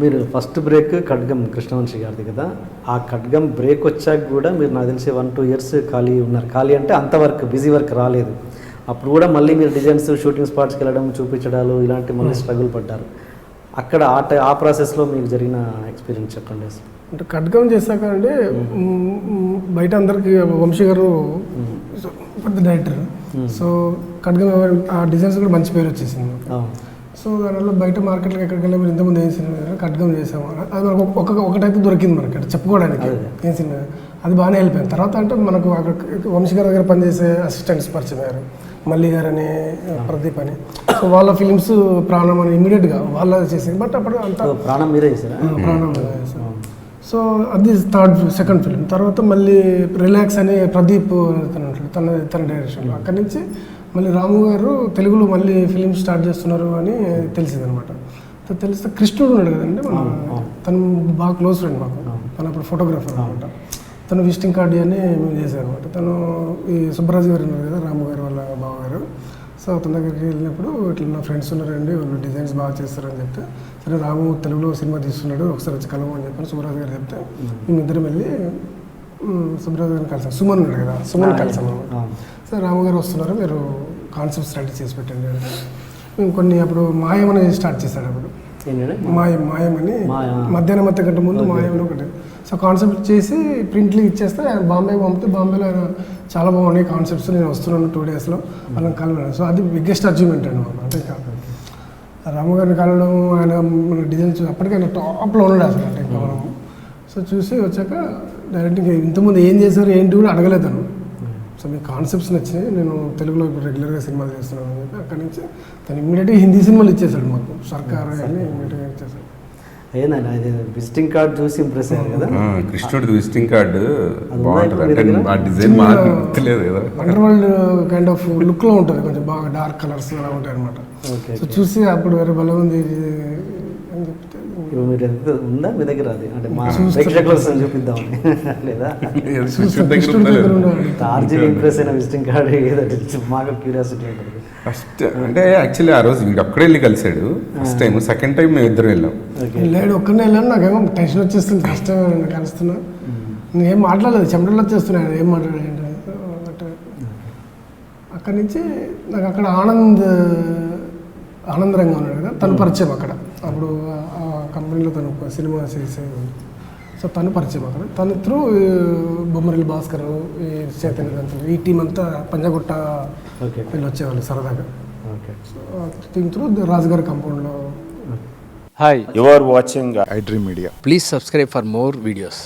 మీరు first break ఖడ్గం కృష్ణవంశీ గారిది కదా, ఆ ఖడ్గం బ్రేక్ వచ్చాక కూడా మీరు నాకు తెలిసి 1-2 ఇయర్స్ ఖాళీ ఉన్నారు. ఖాళీ అంటే అంత వర్క్ బిజీ వర్క్ రాలేదు. అప్పుడు కూడా మళ్ళీ మీరు డిజైన్స్ షూటింగ్ స్పాట్స్కి వెళ్ళడం, చూపించడాలు ఇలాంటి మళ్ళీ స్ట్రగుల్ పడ్డారు. అక్కడ ఆ ప్రాసెస్లో మీకు జరిగిన ఎక్స్పీరియన్స్ చెప్పండి. అంటే ఖడ్గం చేశాక అంటే బయట అందరికి వంశీ గారు పెద్ద డైరెక్టర్, సో ఖడ్గం ఆ డిజైన్స్ కూడా మంచి పేరు వచ్చేసింది. సో దానివల్ల బయట మార్కెట్లోకి ఎక్కడికి వెళ్ళి మీరు ఇంతకుముందు ఏం సినిమా ఖడ్గం చేసాము అది మనకు ఒకటైతే దొరికింది మనకి అంటే చెప్పుకోవడానికి ఏం సినిమా, అది బాగానే వెళ్ళిపోయింది. తర్వాత అంటే మనకు అక్కడ వంశీ గారి దగ్గర పనిచేసే అసిస్టెంట్స్ పరిచయం అయ్యారు, మల్లి గారు అని, ప్రదీప్ అని. సో వాళ్ళ ఫిలిమ్స్ ప్రాణం అని ఇమీడియట్గా వాళ్ళ చేసింది. బట్ అప్పుడు అంతా ప్రాణం మీరే చేశారు. ప్రాణం చేశారు. సో అది సెకండ్ ఫిలిం. తర్వాత మళ్ళీ రిలాక్స్ అని ప్రదీప్ తన డైరెక్షన్లో. అక్కడి నుంచి మళ్ళీ రాము గారు తెలుగులో మళ్ళీ ఫిలిం స్టార్ట్ చేస్తున్నారు అని తెలిసింది అనమాట. తెలిస్తే కృష్ణుడు ఉన్నాడు కదండి తను బాగా క్లోజ్ ఫ్రెండ్ మాకు. తను అప్పుడు ఫోటోగ్రాఫర్ అనమాట. తను విజిటింగ్ కార్డు అని మేము చేశాను అనమాట. తను ఈ సుబ్బరాజు గారు ఉన్నారు కదా, రాము గారు వాళ్ళ బావగారు. సో అతని దగ్గరికి వెళ్ళినప్పుడు ఇట్లా నా ఫ్రెండ్స్ ఉన్నారండి, వాళ్ళు డిజైన్స్ బాగా చేస్తారని చెప్తే, సరే రాము తెలుగులో సినిమా తీస్తున్నాడు ఒకసారి వచ్చి కలవమని చెప్పని సుబ్బరాజు గారు చెప్తే మేమిద్దరం వెళ్ళి సుబ్బరాజు గారిని కలిసాం. సుమన్ ఉన్నాడు కదా, సుమన్ కలిసాం అనమాట. సరే రాము గారు వస్తున్నారు, మీరు కాన్సెప్ట్ స్టడీ చేసి పెట్టండి అంటే మేము కొన్ని అప్పుడు మాయం అనేది స్టార్ట్ చేశాడు. అప్పుడు మాయం అని మధ్యాహ్నం మొత్తం కంటే ముందు మాయం అని ఒకటి. సో కాన్సెప్ట్ చేసి ప్రింట్లు ఇచ్చేస్తే బాంబేకి పంపితే బాంబేలో ఆయన చాలా బాగున్నాయి కాన్సెప్ట్స్, నేను వస్తున్నాను 2 డేస్లో వాళ్ళని కలవడం. సో అది బిగ్గెస్ట్ అచీవ్మెంట్ అండి మాకు. అంటే రాము గారిని కలవడం, ఆయన మన డిజైన్స్ అప్పటికే ఆయన టాప్లో ఉన్నాడు అసలు. అంటే ఇంకా మనం సో చూసి వచ్చాక డైరెక్ట్గా ఇంతకుముందు ఏం చేశారు ఏంటి కూడా అడగలేదాను. సో మీ కాన్సెప్ట్స్ నచ్చినాయి, నేను తెలుగులో ఇప్పుడు రెగ్యులర్గా సినిమాలు చేస్తున్నాను అని చెప్పి అక్కడి నుంచి తను ఇమ్మీడియట్గా హిందీ సినిమాలు ఇచ్చేసాడు మాకు. సర్కార్ అని ఇమ్మీడియట్గా ఇచ్చేసాడు. ఏందండి అది విజిటింగ్ కార్డ్ చూసి ఇంప్రెస్ అయ్యారు కదా. కృష్ణుడి విజిటింగ్ కార్డు బాగుంటుంది. ఆ డిజైన్ తెలియదు కదా, అండర్ వరల్డ్ కైండ్ ఆఫ్ లుక్లో ఉంటుంది, కొంచెం బాగా డార్క్ కలర్స్ అలా ఉంటాయి అనమాట. సో చూసి అప్పుడు వేరే బలం ఉంది అని చెప్తే మీరు ఎంత ఉందా మీ దగ్గర అది, అంటే మా ప్రేక్షకుల కోసం చూపిద్దామని లేదా ఆర్జీని ఇంప్రెస్ అయిన విజిటింగ్ కార్డ్ ఏదంటే మాకు క్యూరియాసిటీ ఉంటుంది. ఫస్ట్ అంటే యాక్చువల్లీ ఆ రోజు వీడు అక్కడే వెళ్ళి కలిసాడు ఫస్ట్ టైం. సెకండ్ టైం మేము ఇద్దరు వెళ్ళాం. లేడు ఒక్కనే వెళ్ళాను, నాకేమో టెన్షన్ వచ్చేస్తుంది. ఫస్ట్ టైం కలుస్తున్నా, నేను ఏం మాట్లాడలేదు, చెమటలు వచ్చేస్తున్నాను, ఏం మాట్లాడలేదు. బట్ అక్కడి నుంచి నాకు అక్కడ ఆనందరంగా ఉన్నాడు కదా, తను పరిచయం అక్కడ. అప్పుడు ఆ కంపెనీలో తను సినిమా చేసేది. సో తను పరిచయం అక్కడ. తను త్రూ బొమ్మరిల్లు భాస్కర్, ఈ చైతన్య దంతులు, ఈ టీం అంతా పంజాగుట్ట వీళ్ళు వచ్చేవాళ్ళు సరదాగా. సో టీమ్ త్రూ రాజుగారి కాంపౌండ్లో. Hi, you are watching iDream Media. Please subscribe for more videos.